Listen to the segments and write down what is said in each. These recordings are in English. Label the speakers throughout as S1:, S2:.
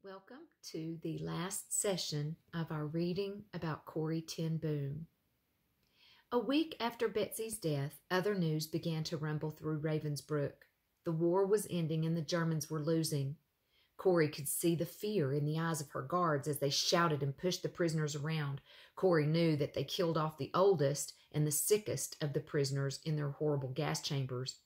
S1: Welcome to the last session of our reading about Corrie ten Boom. A week after Betsy's death, other news began to rumble through Ravensbrück. The war was ending and the Germans were losing. Corrie could see the fear in the eyes of her guards as they shouted and pushed the prisoners around. Corrie knew that they killed off the oldest and the sickest of the prisoners in their horrible gas chambers.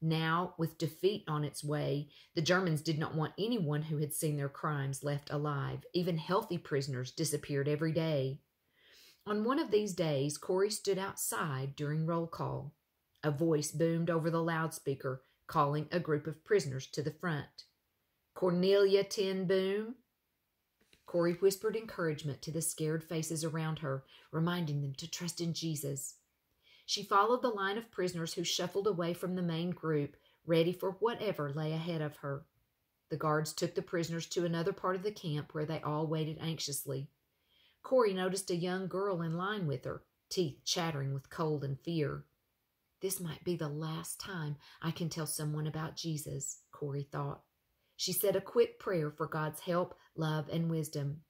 S1: Now, with defeat on its way, the Germans did not want anyone who had seen their crimes left alive. Even healthy prisoners disappeared every day. On one of these days, Corrie stood outside during roll call. A voice boomed over the loudspeaker, calling a group of prisoners to the front. "Cornelia ten Boom?" Corrie whispered encouragement to the scared faces around her, reminding them to trust in Jesus. She followed the line of prisoners who shuffled away from the main group, ready for whatever lay ahead of her. The guards took the prisoners to another part of the camp where they all waited anxiously. Corrie noticed a young girl in line with her, teeth chattering with cold and fear. This might be the last time I can tell someone about Jesus, Corrie thought. She said a quick prayer for God's help, love, and wisdom.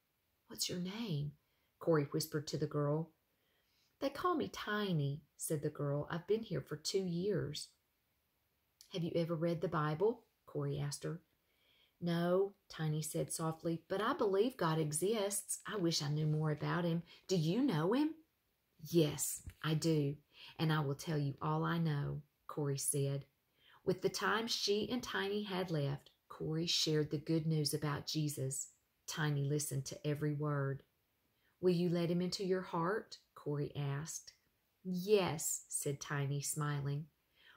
S1: "What's your name?" Corrie whispered to the girl. "They call me Tiny," said the girl. "I've been here for 2 years." "Have you ever read the Bible?" Corrie asked her. "No," Tiny said softly, "but I believe God exists. I wish I knew more about him. Do you know him?" "Yes, I do, and I will tell you all I know," Corrie said. With the time she and Tiny had left, Corrie shared the good news about Jesus. Tiny listened to every word. "Will you let him into your heart?" Corrie asked. "Yes," said Tiny, smiling.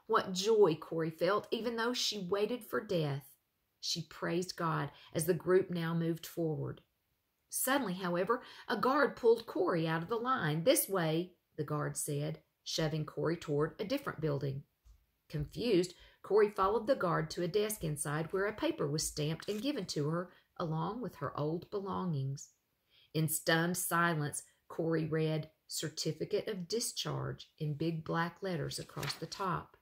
S1: What joy Corrie felt, even though she waited for death. She praised God as the group now moved forward. Suddenly, however, a guard pulled Corrie out of the line. "This way," the guard said, shoving Corrie toward a different building. Confused, Corrie followed the guard to a desk inside where a paper was stamped and given to her, along with her old belongings. In stunned silence, Corrie read, "Certificate of Discharge," in big black letters across the top.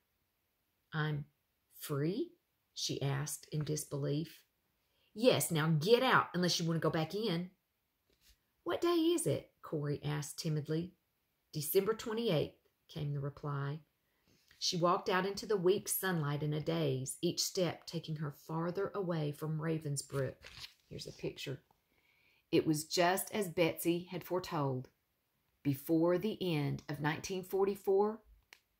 S1: "I'm free?" she asked in disbelief. "Yes, now get out unless you want to go back in." "What day is it?" Corrie asked timidly. "December 28th, came the reply. She walked out into the weak sunlight in a daze, each step taking her farther away from Ravensbrück. Here's a picture. It was just as Betsy had foretold. Before the end of 1944,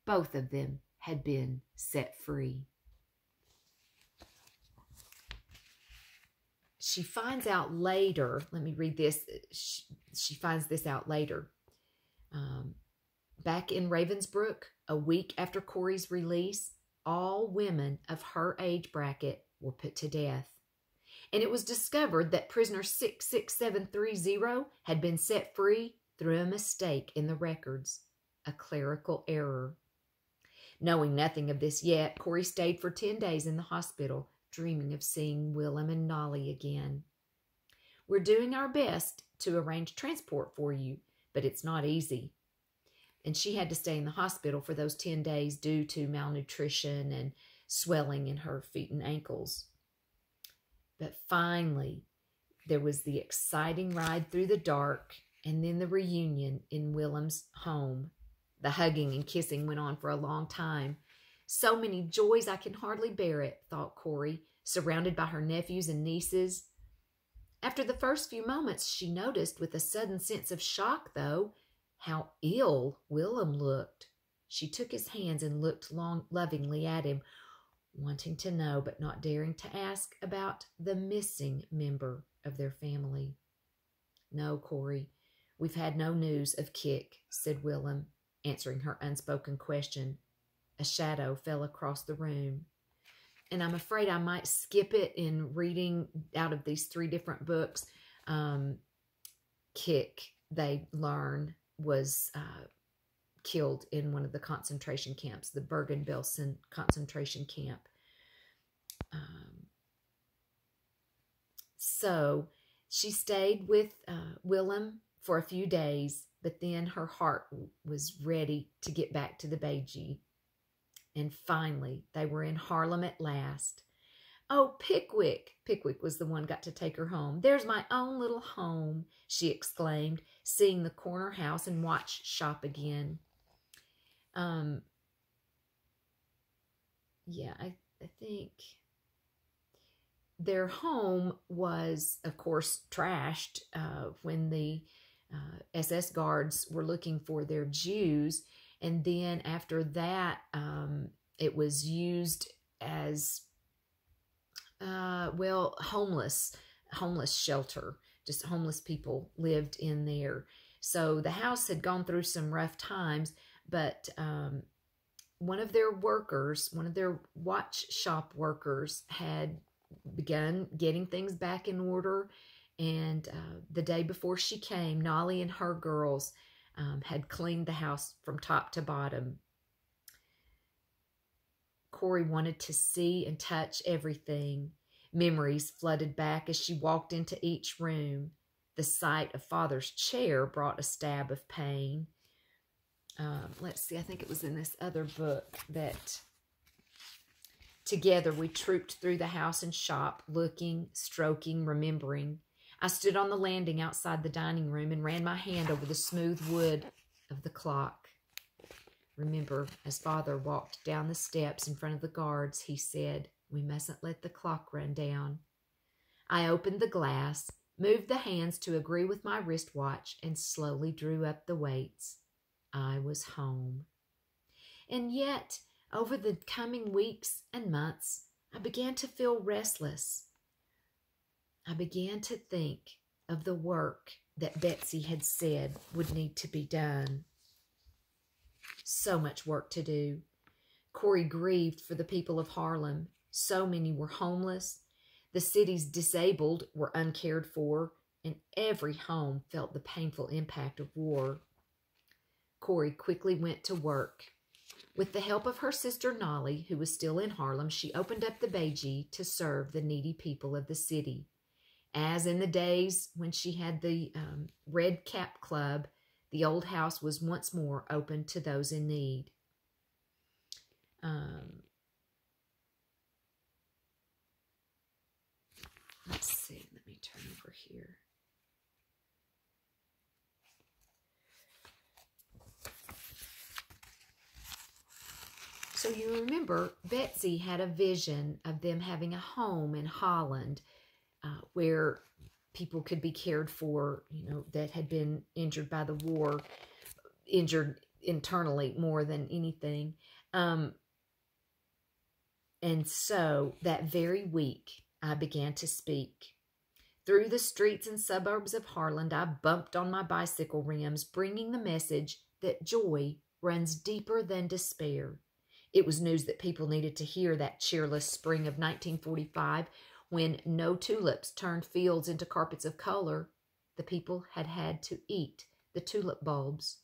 S1: both of them had been set free. She finds out later, let me read this, she finds this out later. Back in Ravensbrück, a week after Corrie's release, all women of her age bracket were put to death. And it was discovered that prisoner 66730 had been set free through a mistake in the records, a clerical error. Knowing nothing of this yet, Corrie stayed for 10 days in the hospital, dreaming of seeing Willem and Nolly again. "We're doing our best to arrange transport for you, but it's not easy." And she had to stay in the hospital for those 10 days due to malnutrition and swelling in her feet and ankles. But finally, there was the exciting ride through the dark and then the reunion in Willem's home. The hugging and kissing went on for a long time. "So many joys I can hardly bear it," thought Corrie, surrounded by her nephews and nieces. After the first few moments, she noticed with a sudden sense of shock, though, how ill Willem looked. She took his hands and looked lovingly at him, wanting to know but not daring to ask about the missing member of their family. "No, Corrie, we've had no news of Kik," said Willem, answering her unspoken question. A shadow fell across the room. And I'm afraid I might skip it in reading out of these 3 different books. Kik, they learn, was killed in one of the concentration camps, the Bergen-Belsen concentration camp. So she stayed with Willem for a few days, but then her heart was ready to get back to the Beijing. And finally, they were in Haarlem at last. "Oh, Pickwick!" Pickwick was the one got to take her home. "There's my own little home," she exclaimed, seeing the corner house and watch shop again. Yeah, I think their home was, of course, trashed when the SS guards were looking for their Jews. And then after that, it was used as, homeless shelter. Just homeless people lived in there. So the house had gone through some rough times, but one of their watch shop workers had begun getting things back in order. And the day before she came, Nolly and her girls had cleaned the house from top to bottom. Corrie wanted to see and touch everything. Memories flooded back as she walked into each room. The sight of Father's chair brought a stab of pain. Let's see, I think it was in this other book that together we trooped through the house and shop, looking, stroking, remembering. I stood on the landing outside the dining room and ran my hand over the smooth wood of the clock. Remember, as Father walked down the steps in front of the guards, he said, "We mustn't let the clock run down." I opened the glass, moved the hands to agree with my wristwatch, and slowly drew up the weights. I was home. And yet, over the coming weeks and months, I began to feel restless. I began to think of the work that Betsy had said would need to be done. So much work to do. Corrie grieved for the people of Harlem. So many were homeless. The city's disabled were uncared for, and every home felt the painful impact of war. Corrie quickly went to work. With the help of her sister Nolly, who was still in Harlem, she opened up the Beijing to serve the needy people of the city. As in the days when she had the Red Cap Club, the old house was once more open to those in need. Let's see, let me turn over here. So you remember, Betsy had a vision of them having a home in Holland where people could be cared for, that had been injured by the war, injured internally more than anything. And so that very week, I began to speak. Through the streets and suburbs of Harlem, I bumped on my bicycle rims, bringing the message that joy runs deeper than despair. It was news that people needed to hear that cheerless spring of 1945, when no tulips turned fields into carpets of color. The people had had to eat the tulip bulbs.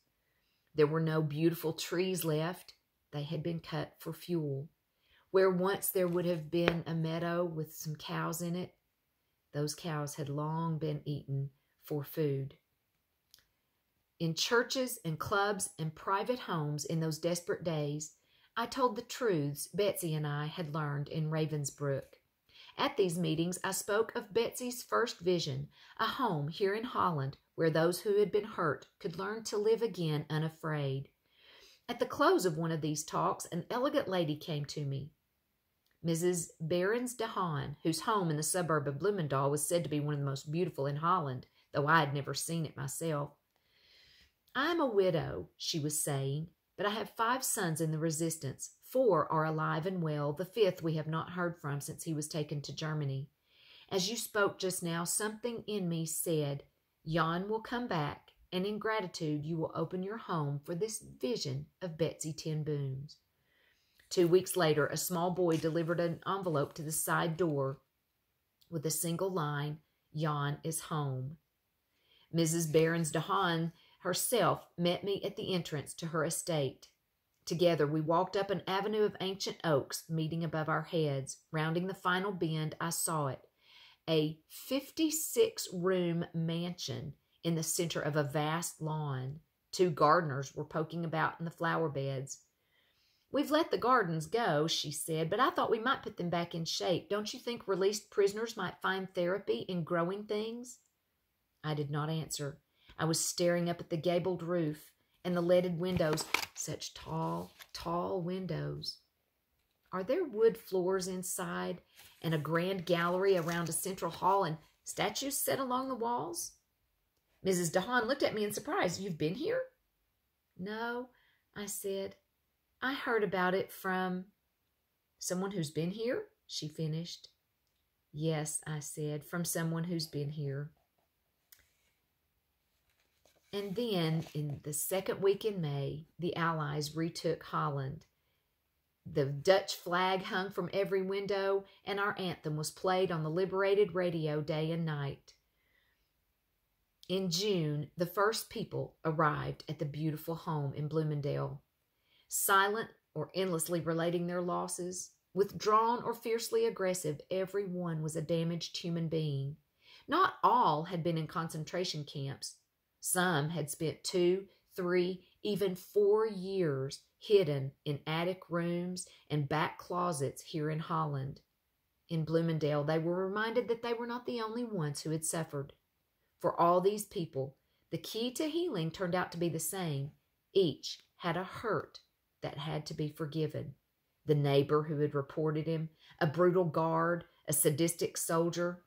S1: There were no beautiful trees left. They had been cut for fuel. Where once there would have been a meadow with some cows in it, those cows had long been eaten for food. In churches and clubs and private homes in those desperate days, I told the truths Betsy and I had learned in Ravensbrück. At these meetings, I spoke of Betsy's first vision, a home here in Holland where those who had been hurt could learn to live again unafraid. At the close of one of these talks, an elegant lady came to me. Mrs. Behrens de Haan, whose home in the suburb of Bloemendaal was said to be one of the most beautiful in Holland, though I had never seen it myself. "I am a widow," she was saying, "but I have 5 sons in the resistance. 4 are alive and well. The 5th we have not heard from since he was taken to Germany. As you spoke just now, something in me said, Jan will come back, and in gratitude you will open your home for this vision of Betsy ten Booms." 2 weeks later, a small boy delivered an envelope to the side door with a single line, "Jan is home." Mrs. Behrens de Haan herself met me at the entrance to her estate. Together we walked up an avenue of ancient oaks meeting above our heads. Rounding the final bend, I saw it, a 56-room mansion in the center of a vast lawn. 2 gardeners were poking about in the flower beds. "We've let the gardens go," she said, "but I thought we might put them back in shape. Don't you think released prisoners might find therapy in growing things?" I did not answer. I was staring up at the gabled roof and the leaded windows. Such tall, tall windows. "Are there wood floors inside and a grand gallery around a central hall and statues set along the walls?" Mrs. DeHaan looked at me in surprise. "You've been here?" "No," I said. "I heard about it from—" "Someone who's been here?" she finished. "Yes," I said, "from someone who's been here." And then, in the second week in May, the Allies retook Holland. The Dutch flag hung from every window, and our anthem was played on the liberated radio day and night. In June, the first people arrived at the beautiful home in Bloomingdale. Silent or endlessly relating their losses, withdrawn or fiercely aggressive, every one was a damaged human being. Not all had been in concentration camps. Some had spent 2, 3, even 4 years hidden in attic rooms and back closets here in Holland. In Bloomingdale, they were reminded that they were not the only ones who had suffered. For all these people, the key to healing turned out to be the same. Each had a hurt that had to be forgiven. The neighbor who had reported him, a brutal guard, a sadistic soldier.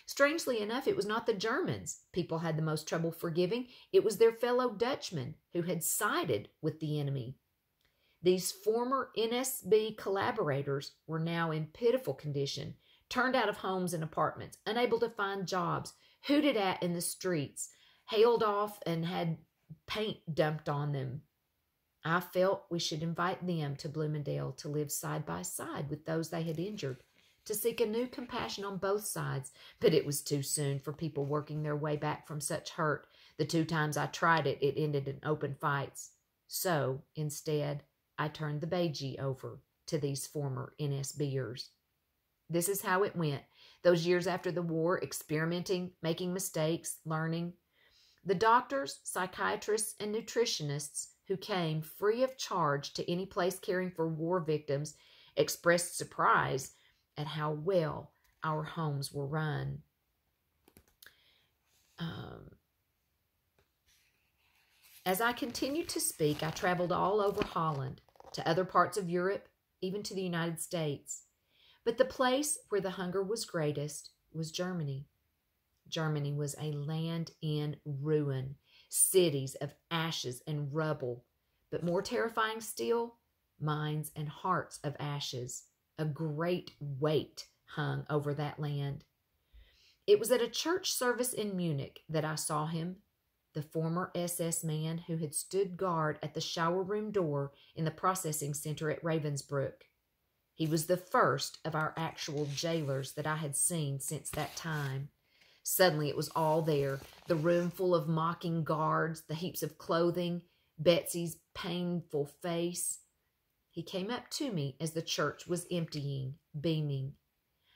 S1: Strangely enough, it was not the Germans people had the most trouble forgiving. It was their fellow Dutchmen who had sided with the enemy. These former NSB collaborators were now in pitiful condition, turned out of homes and apartments, unable to find jobs, hooted at in the streets, hailed off and had paint dumped on them. I felt we should invite them to Bloomingdale to live side by side with those they had injured, to seek a new compassion on both sides, but it was too soon for people working their way back from such hurt. The 2 times I tried it, it ended in open fights. So, instead, I turned the Beiji over to these former NSBers. This is how it went. Those years after the war, experimenting, making mistakes, learning. The doctors, psychiatrists, and nutritionists who came free of charge to any place caring for war victims expressed surprise at how well our homes were run. As I continued to speak, I traveled all over Holland, to other parts of Europe, even to the United States. But the place where the hunger was greatest was Germany. Germany was a land in ruin, cities of ashes and rubble, but more terrifying still, minds and hearts of ashes. A great weight hung over that land. It was at a church service in Munich that I saw him, the former SS man who had stood guard at the shower room door in the processing center at Ravensbrück. He was the first of our actual jailers that I had seen since that time. Suddenly it was all there, the room full of mocking guards, the heaps of clothing, Betsy's painful face. He came up to me as the church was emptying, beaming.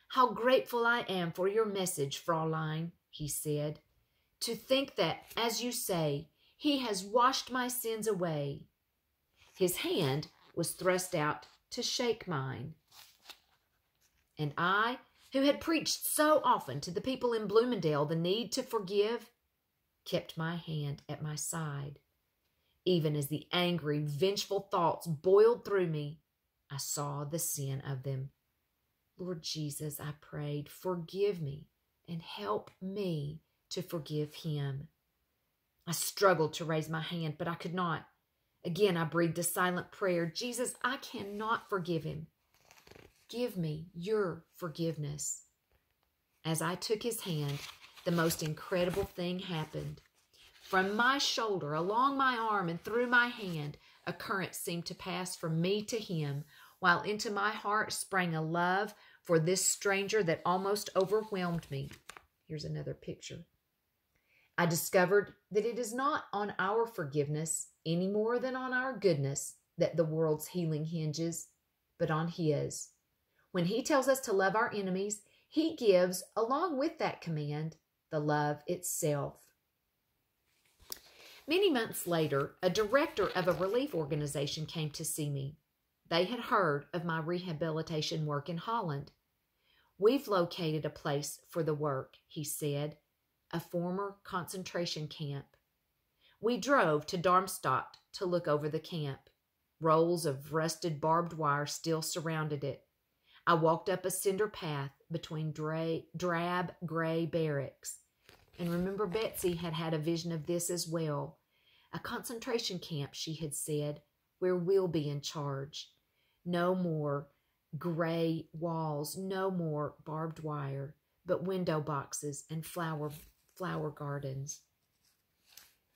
S1: "How grateful I am for your message, Fräulein," he said. "To think that, as you say, he has washed my sins away." His hand was thrust out to shake mine. And I, who had preached so often to the people in Bloomingdale the need to forgive, kept my hand at my side. Even as the angry, vengeful thoughts boiled through me, I saw the sin of them. "Lord Jesus," I prayed, "forgive me and help me to forgive him." I struggled to raise my hand, but I could not. Again, I breathed a silent prayer. "Jesus, I cannot forgive him. Give me your forgiveness." As I took his hand, the most incredible thing happened. From my shoulder, along my arm, and through my hand, a current seemed to pass from me to him, while into my heart sprang a love for this stranger that almost overwhelmed me. Here's another picture. I discovered that it is not on our forgiveness any more than on our goodness that the world's healing hinges, but on his. When he tells us to love our enemies, he gives, along with that command, the love itself. Many months later, a director of a relief organization came to see me. They had heard of my rehabilitation work in Holland. "We've located a place for the work," he said, "a former concentration camp." We drove to Darmstadt to look over the camp. Rolls of rusted barbed wire still surrounded it. I walked up a cinder path between drab gray barracks. And remember, Betsy had had a vision of this as well. "A concentration camp," she had said, "where we'll be in charge. No more gray walls, no more barbed wire, but window boxes and flower gardens."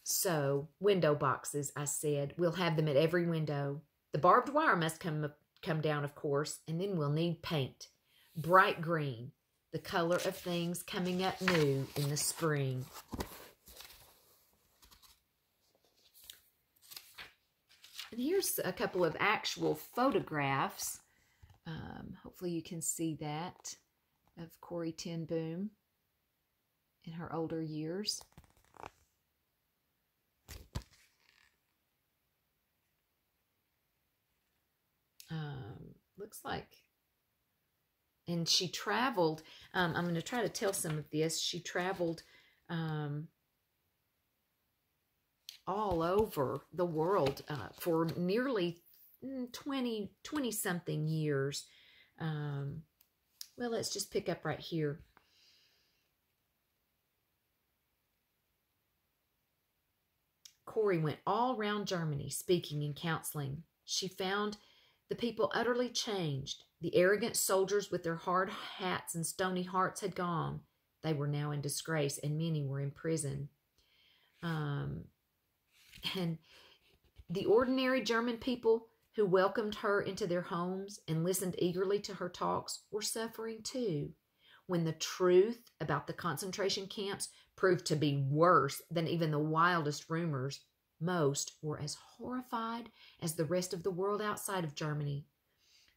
S1: "So, window boxes," I said. "We'll have them at every window. The barbed wire must come down, of course, and then we'll need paint. Bright green, the color of things coming up new in the spring." And here's a couple of actual photographs. Hopefully you can see that, of Corrie ten Boom in her older years. Looks like, and she traveled, I'm going to try to tell some of this. She traveled all over the world for nearly 20-something years. Well, let's just pick up right here. Corrie went all around Germany speaking and counseling. She found the people utterly changed. The arrogant soldiers with their hard hats and stony hearts had gone. They were now in disgrace, and many were in prison. And the ordinary German people who welcomed her into their homes and listened eagerly to her talks were suffering too. When the truth about the concentration camps proved to be worse than even the wildest rumors, most were as horrified as the rest of the world outside of Germany.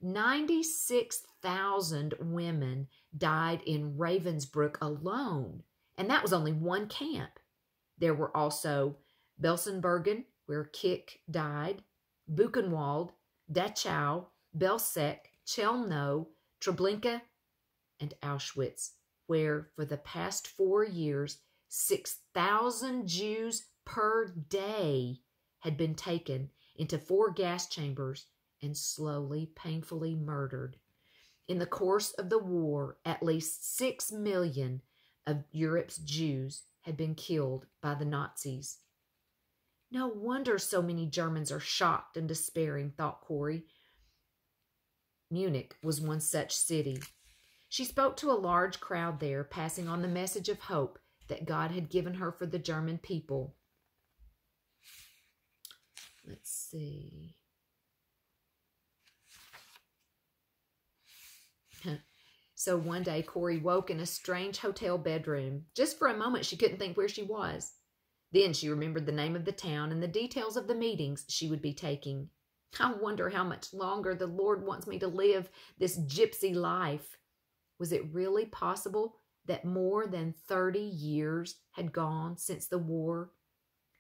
S1: 96,000 women died in Ravensbrück alone, and that was only one camp. There were also Belsenbergen, where Kick died, Buchenwald, Dachau, Belzec, Chelmno, Treblinka, and Auschwitz, where for the past 4 years, 6,000 Jews per day had been taken into 4 gas chambers and slowly, painfully murdered. In the course of the war, at least 6 million of Europe's Jews had been killed by the Nazis. No wonder so many Germans are shocked and despairing, thought Corrie. Munich was one such city. She spoke to a large crowd there, passing on the message of hope that God had given her for the German people. Let's see. So one day, Corrie woke in a strange hotel bedroom. Just for a moment, she couldn't think where she was. Then she remembered the name of the town and the details of the meetings she would be taking. "I wonder how much longer the Lord wants me to live this gypsy life." Was it really possible that more than 30 years had gone since the war?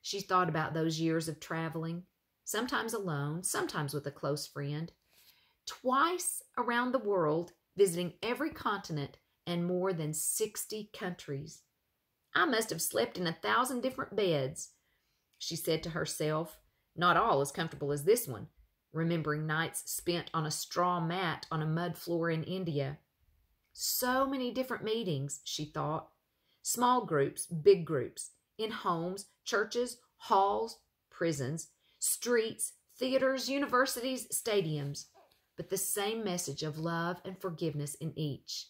S1: She thought about those years of traveling, sometimes alone, sometimes with a close friend. Twice around the world, visiting every continent and more than 60 countries. "I must have slept in 1,000 different beds," she said to herself, "not all as comfortable as this one," remembering nights spent on a straw mat on a mud floor in India. So many different meetings, she thought. Small groups, big groups, in homes, churches, halls, prisons, streets, theaters, universities, stadiums, but the same message of love and forgiveness in each.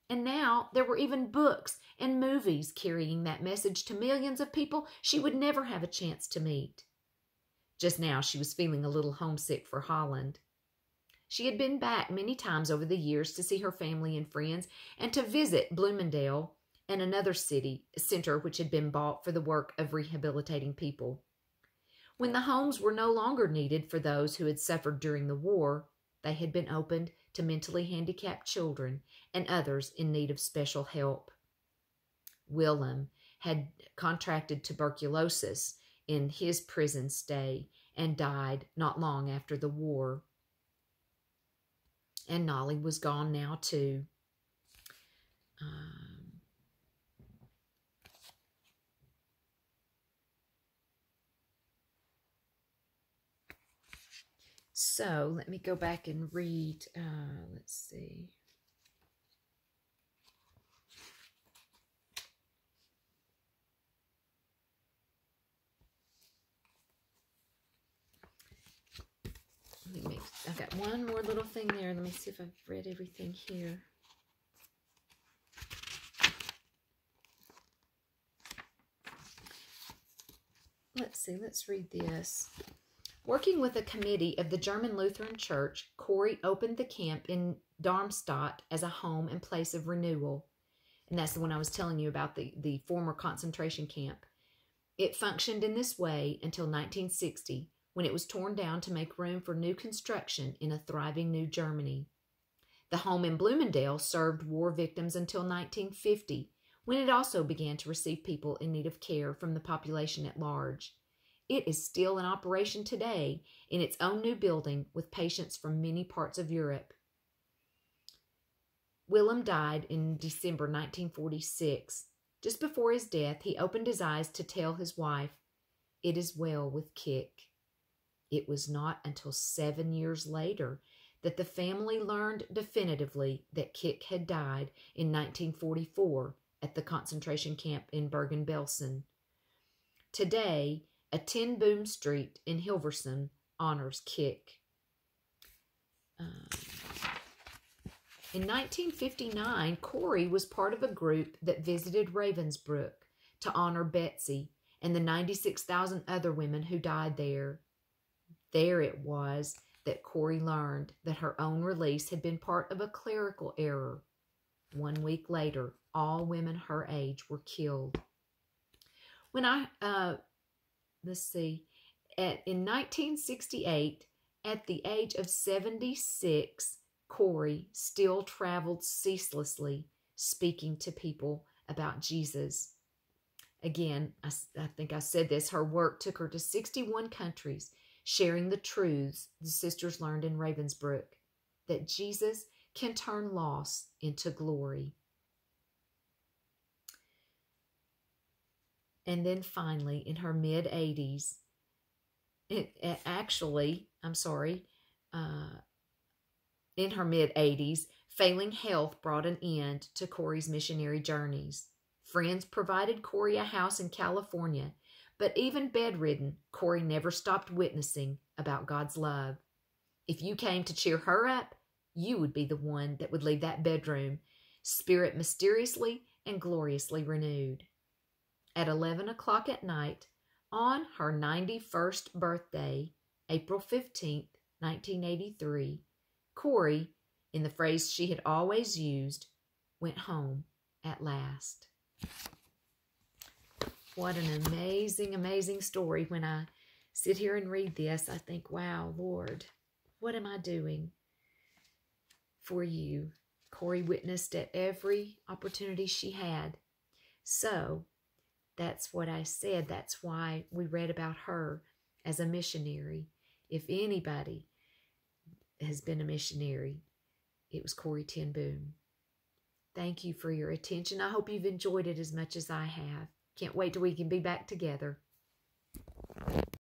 S1: And now there were even books and movies carrying that message to millions of people she would never have a chance to meet. Just now she was feeling a little homesick for Holland. She had been back many times over the years to see her family and friends and to visit Bloomingdale and another center which had been bought for the work of rehabilitating people. When the homes were no longer needed for those who had suffered during the war, they had been opened to mentally handicapped children and others in need of special help. Willem had contracted tuberculosis in his prison stay and died not long after the war. And Nolly was gone now, too. So let me go back and read. Let's see. I've got one more little thing there. Let me see if I've read everything here. Let's see. Let's read this. Working with a committee of the German Lutheran Church, Corrie opened the camp in Darmstadt as a home and place of renewal. And that's the one I was telling you about, the former concentration camp. It functioned in this way until 1960, when it was torn down to make room for new construction in a thriving New Germany. The home in Bloomingdale served war victims until 1950, when it also began to receive people in need of care from the population at large. It is still in operation today in its own new building with patients from many parts of Europe. Willem died in December 1946. Just before his death, he opened his eyes to tell his wife, "It is well with Kik." It was not until 7 years later that the family learned definitively that Kik had died in 1944 at the concentration camp in Bergen-Belsen. Today, a 10 Boom Street in Hilversum honors Kik. In 1959, Corrie was part of a group that visited Ravensbrück to honor Betsy and the 96,000 other women who died there. There it was that Corrie learned that her own release had been part of a clerical error. 1 week later, all women her age were killed. When in 1968, at the age of 76, Corrie still traveled ceaselessly, speaking to people about Jesus. Again, I think I said this, her work took her to 61 countries, sharing the truths the sisters learned in Ravensbrück, that Jesus can turn loss into glory. And then finally, in her mid-80s, in her mid-80s, failing health brought an end to Corrie's missionary journeys. Friends provided Corrie a house in California, but even bedridden, Corrie never stopped witnessing about God's love. If you came to cheer her up, you would be the one that would leave that bedroom, spirit mysteriously and gloriously renewed. At 11 o'clock at night, on her 91st birthday, April 15th, 1983, Corrie, in the phrase she had always used, went home at last. What an amazing, amazing story. When I sit here and read this, I think, wow, Lord, what am I doing for you? Corrie witnessed at every opportunity she had. So that's what I said. That's why we read about her as a missionary. If anybody has been a missionary, it was Corrie ten Boom. Thank you for your attention. I hope you've enjoyed it as much as I have. Can't wait till we can be back together.